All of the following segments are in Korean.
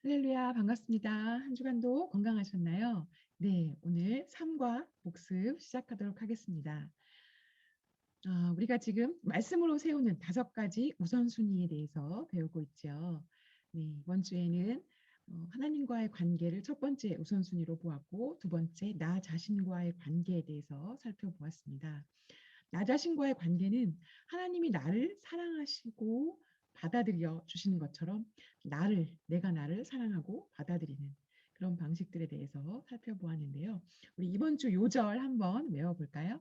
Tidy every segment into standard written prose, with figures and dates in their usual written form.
할렐루야, 반갑습니다. 한 주간도 건강하셨나요? 네, 오늘 삶과 복습 시작하도록 하겠습니다. 우리가 지금 말씀으로 세우는 5가지 우선순위에 대해서 배우고 있죠. 네, 이번 주에는 하나님과의 관계를 첫 번째 우선순위로 보았고, 두 번째, 나 자신과의 관계에 대해서 살펴보았습니다. 나 자신과의 관계는 하나님이 나를 사랑하시고 받아들여 주시는 것처럼 내가 나를 사랑하고 받아들이는 그런 방식들에 대해서 살펴보았는데요. 우리 이번 주 요절 한번 외워볼까요?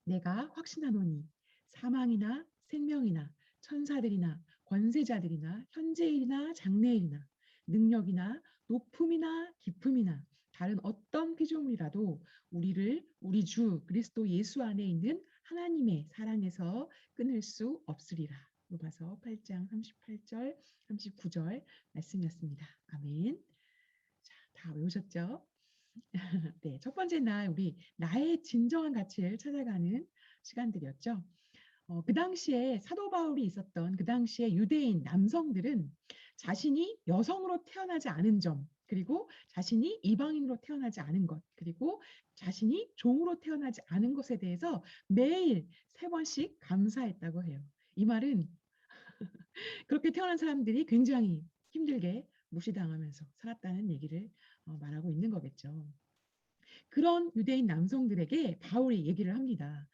내가 확신하노니 사망이나 생명이나 천사들이나 권세자들이나 현재일이나 장래일이나 능력이나 높음이나 깊음이나 다른 어떤 피조물이라도 우리를 우리 주 그리스도 예수 안에 있는 하나님의 사랑에서 끊을 수 없으리라. 로마서 8장 38절 39절 말씀이었습니다. 아멘. 자, 다 외우셨죠? 네, 첫 번째 날 우리 나의 진정한 가치를 찾아가는 시간들이었죠. 그 당시에 사도 바울이 있었던 그 당시에 유대인 남성들은 자신이 여성으로 태어나지 않은 점, 그리고 자신이 이방인으로 태어나지 않은 것, 그리고 자신이 종으로 태어나지 않은 것에 대해서 매일 3번씩 감사했다고 해요. 이 말은 그렇게 태어난 사람들이 굉장히 힘들게 무시당하면서 살았다는 얘기를 말하고 있는 거겠죠. 그런 유대인 남성들에게 바울이 얘기를 합니다.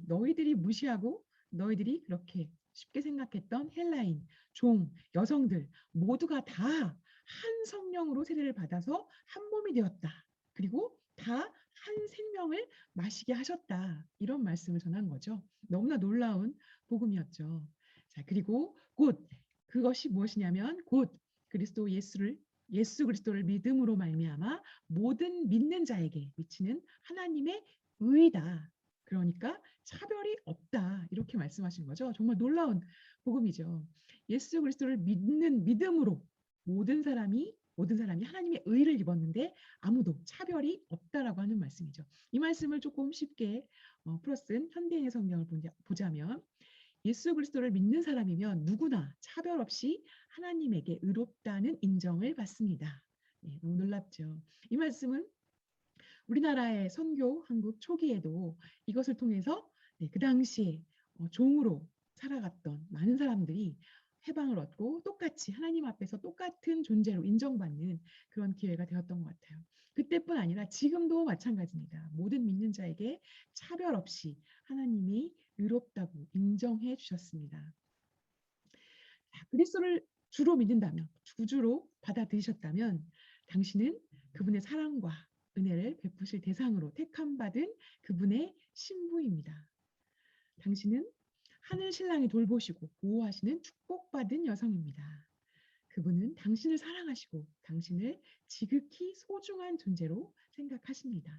너희들이 무시하고 너희들이 그렇게 쉽게 생각했던 헬라인, 종, 여성들 모두가 다 한 성령으로 세례를 받아서 한 몸이 되었다. 그리고 다 한 생명을 마시게 하셨다. 이런 말씀을 전한 거죠. 너무나 놀라운 복음이었죠. 자, 그리고 곧 그것이 무엇이냐면 곧 예수 그리스도를 믿음으로 말미암아 모든 믿는 자에게 미치는 하나님의 의다. 그러니까 차별이 없다. 이렇게 말씀하신 거죠. 정말 놀라운 복음이죠. 예수 그리스도를 믿는 믿음으로 모든 사람이 하나님의 의를 입었는데 아무도 차별이 없다라고 하는 말씀이죠. 이 말씀을 조금 쉽게 풀어쓴 현대인의 성경을 보자면 예수 그리스도를 믿는 사람이면 누구나 차별 없이 하나님에게 의롭다는 인정을 받습니다. 네, 너무 놀랍죠. 이 말씀은 우리나라의 선교 한국 초기에도 이것을 통해서 네, 그 당시에 종으로 살아갔던 많은 사람들이 해방을 얻고 똑같이 하나님 앞에서 똑같은 존재로 인정받는 그런 기회가 되었던 것 같아요. 그때뿐 아니라 지금도 마찬가지입니다. 모든 믿는 자에게 차별 없이 하나님이 의롭다고 인정해 주셨습니다. 그리스도를 주로 믿는다면, 구주로 받아들이셨다면 당신은 그분의 사랑과 은혜를 베푸실 대상으로 택함받은 그분의 신부입니다. 당신은 하늘 신랑이 돌보시고 보호하시는 축복받은 여성입니다. 그분은 당신을 사랑하시고 당신을 지극히 소중한 존재로 생각하십니다.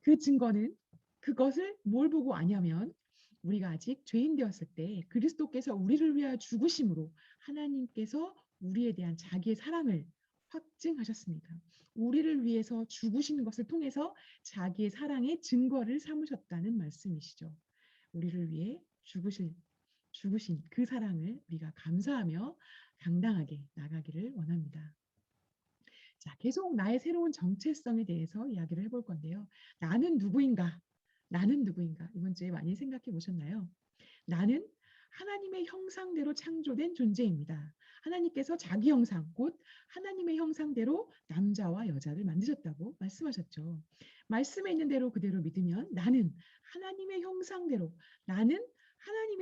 그 증거는 그것을 뭘 보고 아냐면 우리가 아직 죄인 되었을 때 그리스도께서 우리를 위하여 죽으심으로 하나님께서 우리에 대한 자기의 사랑을 확증하셨습니다. 우리를 위해서 죽으신 것을 통해서 자기의 사랑의 증거를 삼으셨다는 말씀이시죠. 우리를 위해 죽으신 그 사랑을 우리가 감사하며 당당하게 나가기를 원합니다. 자, 계속 나의 새로운 정체성에 대해서 이야기를 해볼 건데요. 나는 누구인가? 나는 누구인가? 이번 주에 많이 생각해 보셨나요? 나는 하나님의 형상대로 창조된 존재입니다. 하나님께서 자기 형상, 곧 하나님의 형상대로 남자와 여자를 만드셨다고 말씀하셨죠. 말씀에 있는 대로 그대로 믿으면 나는 하나님의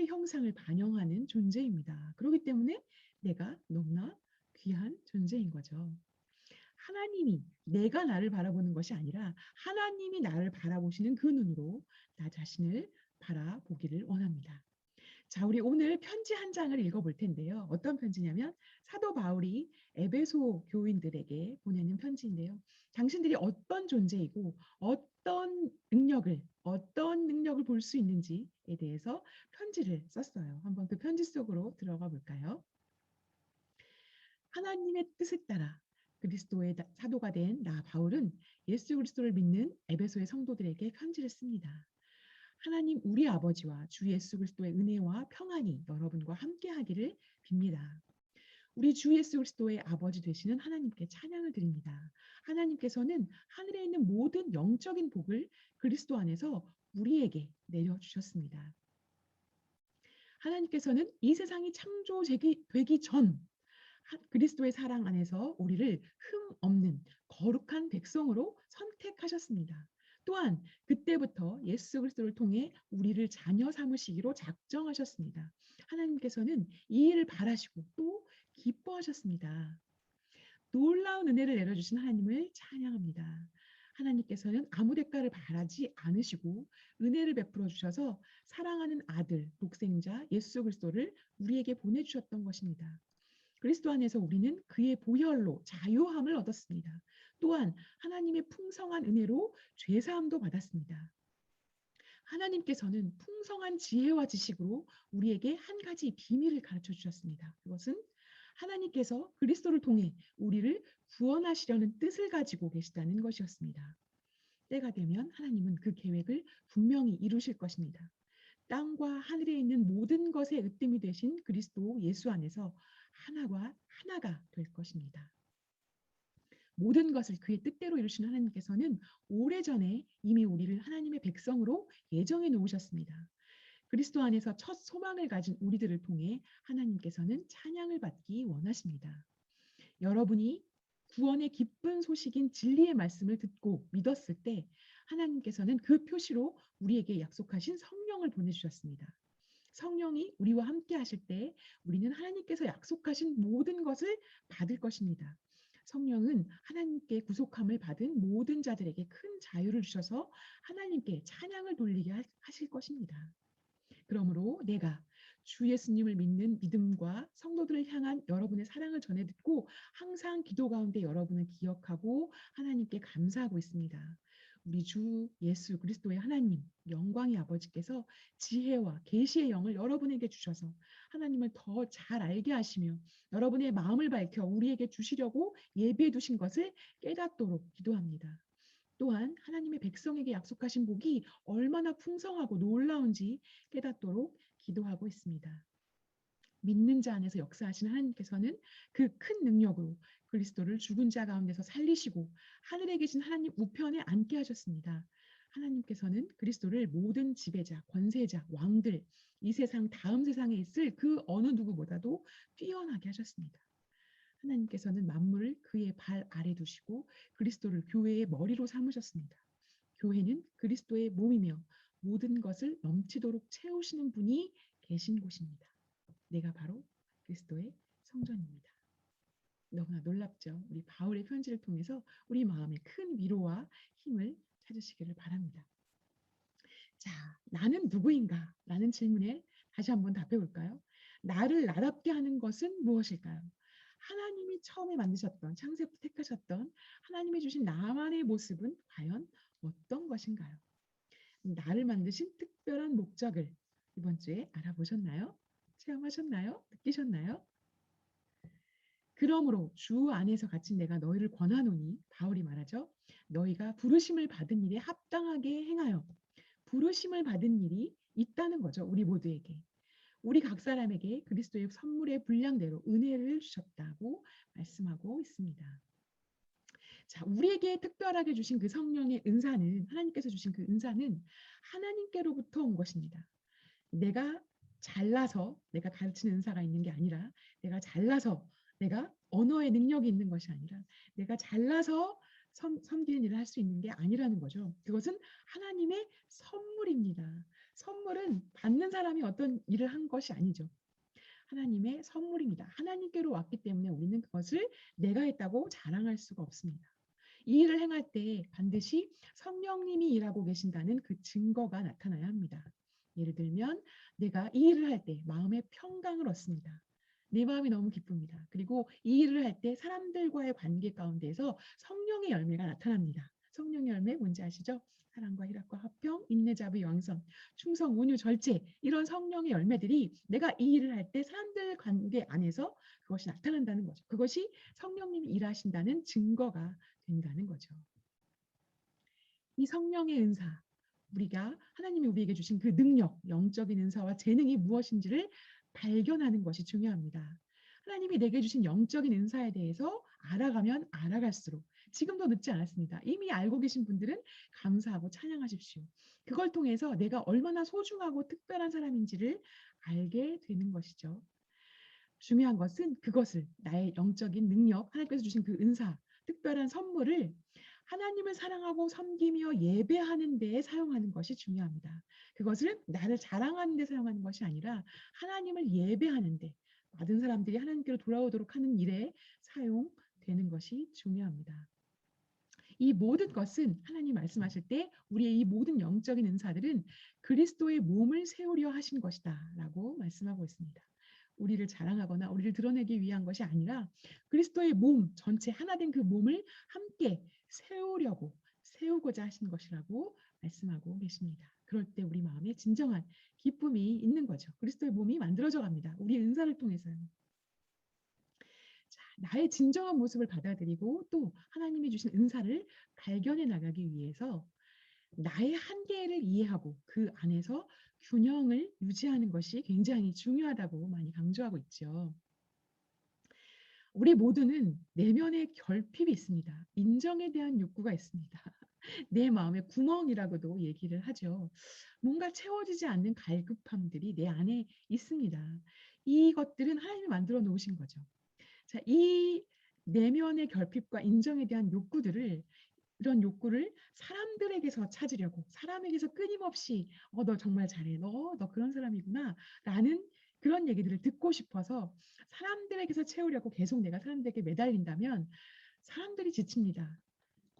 형상을 반영하는 존재입니다. 그렇기 때문에 내가 너무나 귀한 존재인 거죠. 하나님이 내가 나를 바라보는 것이 아니라 하나님이 나를 바라보시는 그 눈으로 나 자신을 바라보기를 원합니다. 자, 우리 오늘 편지 한 장을 읽어볼 텐데요. 어떤 편지냐면 사도 바울이 에베소 교인들에게 보내는 편지인데요. 당신들이 어떤 능력을 볼 수 있는지에 대해서 편지를 썼어요. 한번 그 편지 속으로 들어가 볼까요? 하나님의 뜻에 따라 그리스도의 사도가 된 나 바울은 예수 그리스도를 믿는 에베소의 성도들에게 편지를 씁니다. 하나님 우리 아버지와 주 예수 그리스도의 은혜와 평안이 여러분과 함께 하기를 빕니다. 우리 주 예수 그리스도의 아버지 되시는 하나님께 찬양을 드립니다. 하나님께서는 하늘에 있는 모든 영적인 복을 그리스도 안에서 우리에게 내려주셨습니다. 하나님께서는 이 세상이 창조되기 전 그리스도의 사랑 안에서 우리를 흠 없는 거룩한 백성으로 선택하셨습니다. 또한 그때부터 예수 그리스도를 통해 우리를 자녀 삼으시기로 작정하셨습니다. 하나님께서는 이 일을 바라시고 또 기뻐하셨습니다. 놀라운 은혜를 내려주신 하나님을 찬양합니다. 하나님께서는 아무 대가를 바라지 않으시고 은혜를 베풀어 주셔서 사랑하는 아들, 독생자 예수 그리스도를 우리에게 보내주셨던 것입니다. 그리스도 안에서 우리는 그의 보혈로 자유함을 얻었습니다. 또한 하나님의 풍성한 은혜로 죄사함도 받았습니다. 하나님께서는 풍성한 지혜와 지식으로 우리에게 한 가지 비밀을 가르쳐 주셨습니다. 그것은 하나님께서 그리스도를 통해 우리를 구원하시려는 뜻을 가지고 계시다는 것이었습니다. 때가 되면 하나님은 그 계획을 분명히 이루실 것입니다. 땅과 하늘에 있는 모든 것의 으뜸이 되신 그리스도 예수 안에서 하나가 될 것입니다. 모든 것을 그의 뜻대로 이루시는 하나님께서는 오래전에 이미 우리를 하나님의 백성으로 예정해 놓으셨습니다. 그리스도 안에서 첫 소망을 가진 우리들을 통해 하나님께서는 찬양을 받기 원하십니다. 여러분이 구원의 기쁜 소식인 진리의 말씀을 듣고 믿었을 때 하나님께서는 그 표시로 우리에게 약속하신 성령을 보내주셨습니다. 성령이 우리와 함께 하실 때 우리는 하나님께서 약속하신 모든 것을 받을 것입니다. 성령은 하나님께 구속함을 받은 모든 자들에게 큰 자유를 주셔서 하나님께 찬양을 돌리게 하실 것입니다. 그러므로 내가 주 예수님을 믿는 믿음과 성도들을 향한 여러분의 사랑을 전해 듣고 항상 기도 가운데 여러분을 기억하고 하나님께 감사하고 있습니다. 우리 주 예수 그리스도의 하나님 영광의 아버지께서 지혜와 계시의 영을 여러분에게 주셔서 하나님을 더 잘 알게 하시며 여러분의 마음을 밝혀 우리에게 주시려고 예비해 두신 것을 깨닫도록 기도합니다. 또한 하나님의 백성에게 약속하신 복이 얼마나 풍성하고 놀라운지 깨닫도록 기도하고 있습니다. 믿는 자 안에서 역사하시는 하나님께서는 그 큰 능력으로 그리스도를 죽은 자 가운데서 살리시고 하늘에 계신 하나님 우편에 앉게 하셨습니다. 하나님께서는 그리스도를 모든 지배자, 권세자, 왕들, 이 세상 다음 세상에 있을 그 어느 누구보다도 뛰어나게 하셨습니다. 하나님께서는 만물을 그의 발 아래 두시고 그리스도를 교회의 머리로 삼으셨습니다. 교회는 그리스도의 몸이며 모든 것을 넘치도록 채우시는 분이 계신 곳입니다. 내가 바로 그리스도의 성전입니다. 너무나 놀랍죠? 우리 바울의 편지를 통해서 우리 마음에 큰 위로와 힘을 찾으시기를 바랍니다. 자, 나는 누구인가? 라는 질문에 다시 한번 답해 볼까요? 나를 나답게 하는 것은 무엇일까요? 하나님이 처음에 만드셨던, 창세부터 택하셨던 하나님이 주신 나만의 모습은 과연 어떤 것인가요? 나를 만드신 특별한 목적을 이번 주에 알아보셨나요? 체험하셨나요? 느끼셨나요? 그러므로 주 안에서 갇힌 내가 너희를 권하노니 바울이 말하죠. 너희가 부르심을 받은 일에 합당하게 행하여 부르심을 받은 일이 있다는 거죠. 우리 모두에게. 우리 각 사람에게 그리스도의 선물의 분량대로 은혜를 주셨다고 말씀하고 있습니다. 자, 우리에게 특별하게 주신 그 성령의 은사는 하나님께서 주신 그 은사는 하나님께로부터 온 것입니다. 내가 잘나서 내가 가르치는 은사가 있는 게 아니라 내가 잘나서 내가 언어의 능력이 있는 것이 아니라 내가 잘나서 섬기는 일을 할 수 있는 게 아니라는 거죠. 그것은 하나님의 선물입니다. 선물은 받는 사람이 어떤 일을 한 것이 아니죠. 하나님의 선물입니다. 하나님께로 왔기 때문에 우리는 그것을 내가 했다고 자랑할 수가 없습니다. 이 일을 행할 때 반드시 성령님이 일하고 계신다는 그 증거가 나타나야 합니다. 예를 들면 내가 이 일을 할 때 마음의 평강을 얻습니다. 내 마음이 너무 기쁩니다. 그리고 이 일을 할 때 사람들과의 관계 가운데서 성령의 열매가 나타납니다. 성령의 열매 뭔지 아시죠? 사랑과 희락과 화평, 인내, 자비, 양선, 충성, 온유, 절제 이런 성령의 열매들이 내가 이 일을 할 때 사람들 관계 안에서 그것이 나타난다는 거죠. 그것이 성령님이 일하신다는 증거가 된다는 거죠. 이 성령의 은사, 우리가 하나님이 우리에게 주신 그 능력, 영적인 은사와 재능이 무엇인지를 발견하는 것이 중요합니다. 하나님이 내게 주신 영적인 은사에 대해서 알아가면 알아갈수록 지금도 늦지 않았습니다. 이미 알고 계신 분들은 감사하고 찬양하십시오. 그걸 통해서 내가 얼마나 소중하고 특별한 사람인지를 알게 되는 것이죠. 중요한 것은 그것을 나의 영적인 능력, 하나님께서 주신 그 은사, 특별한 선물을 하나님을 사랑하고 섬기며 예배하는 데에 사용하는 것이 중요합니다. 그것을 나를 자랑하는 데 사용하는 것이 아니라 하나님을 예배하는 데, 많은 사람들이 하나님께로 돌아오도록 하는 일에 사용되는 것이 중요합니다. 이 모든 것은 하나님 말씀하실 때 우리의 이 모든 영적인 은사들은 그리스도의 몸을 세우려 하신 것이다 라고 말씀하고 있습니다. 우리를 자랑하거나 우리를 드러내기 위한 것이 아니라 그리스도의 몸 전체 하나 된 그 몸을 함께 세우고자 하신 것이라고 말씀하고 계십니다. 그럴 때 우리 마음에 진정한 기쁨이 있는 거죠. 그리스도의 몸이 만들어져 갑니다. 우리의 은사를 통해서요. 자, 나의 진정한 모습을 받아들이고 또 하나님이 주신 은사를 발견해 나가기 위해서 나의 한계를 이해하고 그 안에서 균형을 유지하는 것이 굉장히 중요하다고 많이 강조하고 있죠. 우리 모두는 내면의 결핍이 있습니다. 인정에 대한 욕구가 있습니다. 내 마음의 구멍이라고도 얘기를 하죠. 뭔가 채워지지 않는 갈급함들이 내 안에 있습니다. 이것들은 하나님이 만들어 놓으신 거죠. 자, 이 내면의 결핍과 인정에 대한 욕구들을 이런 욕구를 사람들에게서 찾으려고 사람에게서 끊임없이 너 정말 잘해. 너 그런 사람이구나. 라는 그런 얘기들을 듣고 싶어서 사람들에게서 채우려고 계속 내가 사람들에게 매달린다면 사람들이 지칩니다.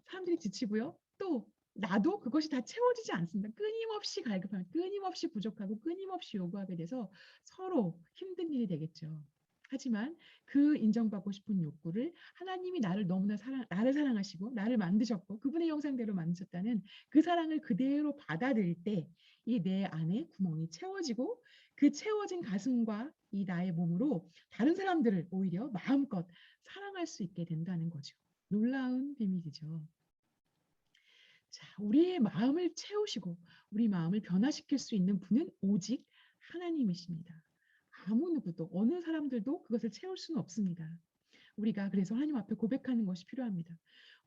사람들이 지치고요. 또 나도 그것이 다 채워지지 않습니다. 끊임없이 갈급하면 끊임없이 부족하고 끊임없이 요구하게 돼서 서로 힘든 일이 되겠죠. 하지만 그 인정받고 싶은 욕구를 하나님이 나를 너무나 나를 사랑하시고 나를 만드셨고 그분의 형상대로 만드셨다는 그 사랑을 그대로 받아들일 때 이 내 안에 구멍이 채워지고 그 채워진 가슴과 이 나의 몸으로 다른 사람들을 오히려 마음껏 사랑할 수 있게 된다는 거죠. 놀라운 비밀이죠. 자, 우리의 마음을 채우시고 우리 마음을 변화시킬 수 있는 분은 오직 하나님이십니다. 아무 누구도 어느 사람들도 그것을 채울 수는 없습니다. 우리가 그래서 하나님 앞에 고백하는 것이 필요합니다.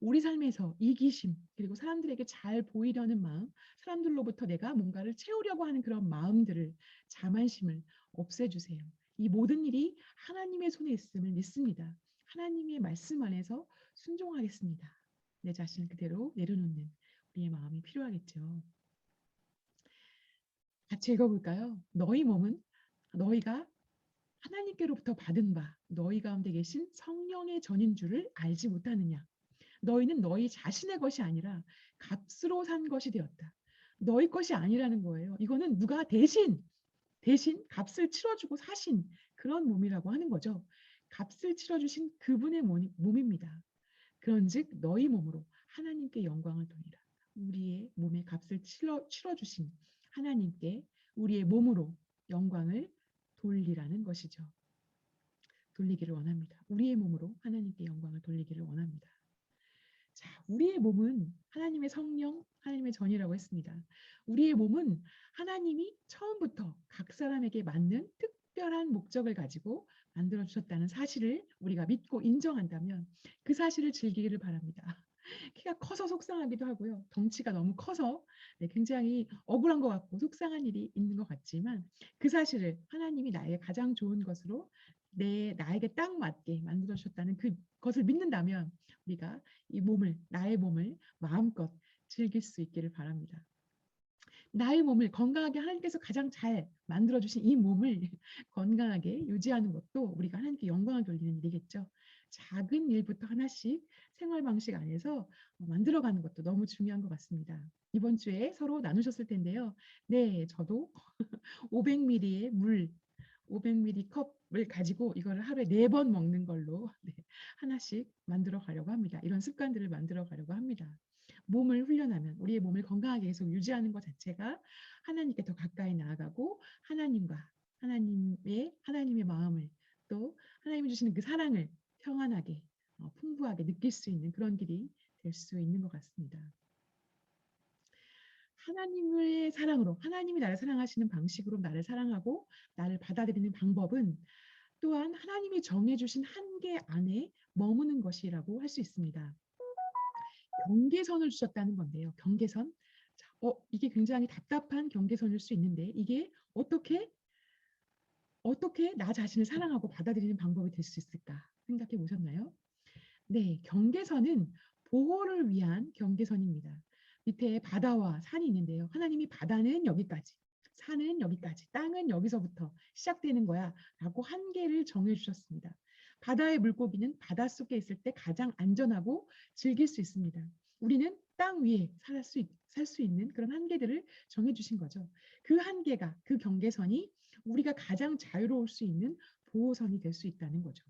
우리 삶에서 이기심 그리고 사람들에게 잘 보이려는 마음, 사람들로부터 내가 뭔가를 채우려고 하는 그런 마음들을 자만심을 없애주세요. 이 모든 일이 하나님의 손에 있음을 믿습니다. 하나님의 말씀 안에서 순종하겠습니다. 내 자신을 그대로 내려놓는 우리의 마음이 필요하겠죠. 같이 읽어볼까요? 너희 몸은 너희가 하나님께로부터 받은 바 너희 가운데 계신 성령의 전인 줄을 알지 못하느냐. 너희는 너희 자신의 것이 아니라 값으로 산 것이 되었다. 너희 것이 아니라는 거예요. 이거는 누가 대신 값을 치러주고 사신 그런 몸이라고 하는 거죠. 값을 치러주신 그분의 몸입니다. 그런즉 너희 몸으로 하나님께 영광을 돌리라. 우리의 몸의 값을 치러주신 하나님께 우리의 몸으로 영광을 돌리라는 것이죠. 돌리기를 원합니다. 우리의 몸으로 하나님께 영광을 돌리기를 원합니다. 자, 우리의 몸은 하나님의 성령, 하나님의 전이라고 했습니다. 우리의 몸은 하나님이 처음부터 각 사람에게 맞는 특별한 목적을 가지고 만들어 주셨다는 사실을 우리가 믿고 인정한다면 그 사실을 즐기기를 바랍니다. 키가 커서 속상하기도 하고요. 덩치가 너무 커서 굉장히 억울한 것 같고 속상한 일이 있는 것 같지만 그 사실을 하나님이 나에게 가장 좋은 것으로 나에게 딱 맞게 만들어 주셨다는 그것을 믿는다면 우리가 나의 몸을 마음껏 즐길 수 있기를 바랍니다. 나의 몸을 건강하게 하나님께서 가장 잘 만들어주신 이 몸을 건강하게 유지하는 것도 우리가 하나님께 영광을 돌리는 일이겠죠. 작은 일부터 하나씩 생활 방식 안에서 만들어가는 것도 너무 중요한 것 같습니다. 이번 주에 서로 나누셨을 텐데요. 네, 저도 500ml의 물, 500ml 컵을 가지고 이거를 하루에 4번 먹는 걸로 하나씩 만들어 가려고 합니다. 이런 습관들을 만들어 가려고 합니다. 몸을 훈련하면 우리의 몸을 건강하게 계속 유지하는 것 자체가 하나님께 더 가까이 나아가고 하나님의 마음을 또 하나님이 주시는 그 사랑을 평안하게 풍부하게 느낄 수 있는 그런 길이 될 수 있는 것 같습니다. 하나님의 사랑으로 하나님이 나를 사랑하시는 방식으로 나를 사랑하고 나를 받아들이는 방법은 또한 하나님이 정해주신 한계 안에 머무는 것이라고 할 수 있습니다. 경계선을 주셨다는 건데요. 경계선. 자, 이게 굉장히 답답한 경계선일 수 있는데 이게 어떻게 나 자신을 사랑하고 받아들이는 방법이 될 수 있을까 생각해 보셨나요? 네, 경계선은 보호를 위한 경계선입니다. 밑에 바다와 산이 있는데요. 하나님이 바다는 여기까지, 산은 여기까지, 땅은 여기서부터 시작되는 거야 라고 한계를 정해주셨습니다. 바다의 물고기는 바닷속에 있을 때 가장 안전하고 즐길 수 있습니다. 우리는 땅 위에 살 수 있는 그런 한계들을 정해주신 거죠. 그 한계가, 그 경계선이 우리가 가장 자유로울 수 있는 보호선이 될 수 있다는 거죠.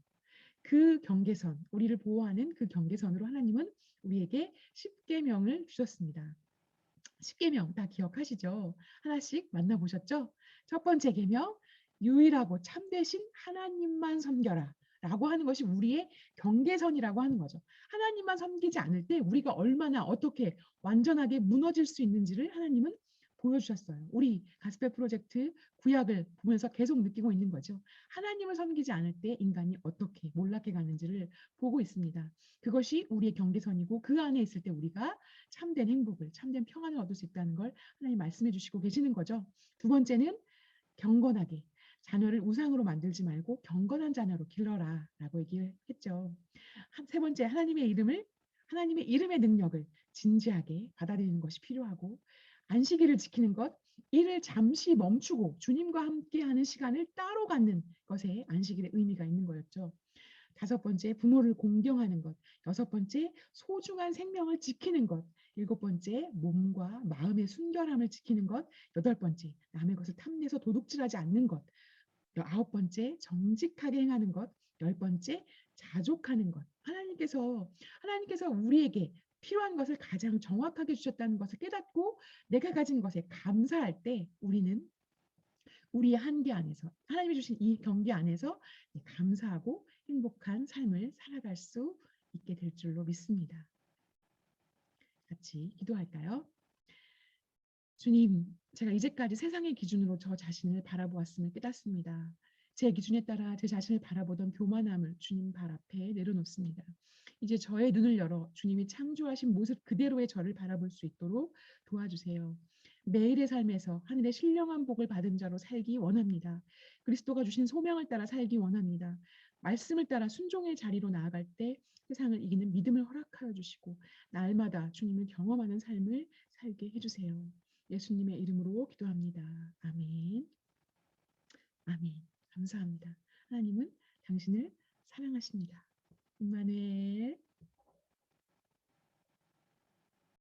그 경계선, 우리를 보호하는 그 경계선으로 하나님은 우리에게 십계명을 주셨습니다. 십계명 다 기억하시죠? 하나씩 만나보셨죠? 첫 번째 계명, 유일하고 참되신 하나님만 섬겨라. 라고 하는 것이 우리의 경계선이라고 하는 거죠. 하나님만 섬기지 않을 때 우리가 얼마나 어떻게 완전하게 무너질 수 있는지를 하나님은 보여주셨어요. 우리 가스펠 프로젝트 구약을 보면서 계속 느끼고 있는 거죠. 하나님을 섬기지 않을 때 인간이 어떻게 몰락해 가는지를 보고 있습니다. 그것이 우리의 경계선이고 그 안에 있을 때 우리가 참된 행복을, 참된 평안을 얻을 수 있다는 걸 하나님 말씀해 주시고 계시는 거죠. 두 번째는 경건하게 자녀를 우상으로 만들지 말고 경건한 자녀로 길러라 라고 얘기를 했죠. 세 번째, 하나님의 이름의 능력을 진지하게 받아들이는 것이 필요하고 안식일을 지키는 것, 일을 잠시 멈추고 주님과 함께하는 시간을 따로 갖는 것에 안식일의 의미가 있는 거였죠. 다섯 번째, 부모를 공경하는 것. 여섯 번째, 소중한 생명을 지키는 것. 일곱 번째, 몸과 마음의 순결함을 지키는 것. 여덟 번째, 남의 것을 탐내서 도둑질하지 않는 것. 아홉 번째, 정직하게 행하는 것. 열 번째, 자족하는 것. 하나님께서 우리에게 필요한 것을 가장 정확하게 주셨다는 것을 깨닫고 내가 가진 것에 감사할 때 우리는 우리의 한계 안에서 하나님이 주신 이 경계 안에서 감사하고 행복한 삶을 살아갈 수 있게 될 줄로 믿습니다. 같이 기도할까요? 주님, 제가 이제까지 세상의 기준으로 저 자신을 바라보았음을 깨닫습니다. 제 기준에 따라 제 자신을 바라보던 교만함을 주님 발 앞에 내려놓습니다. 이제 저의 눈을 열어 주님이 창조하신 모습 그대로의 저를 바라볼 수 있도록 도와주세요. 매일의 삶에서 하늘의 신령한 복을 받은 자로 살기 원합니다. 그리스도가 주신 소명을 따라 살기 원합니다. 말씀을 따라 순종의 자리로 나아갈 때 세상을 이기는 믿음을 허락하여 주시고 날마다 주님을 경험하는 삶을 살게 해주세요. 예수님의 이름으로 기도합니다. 아멘. 아멘. 감사합니다. 하나님은 당신을 사랑하십니다. 임마누엘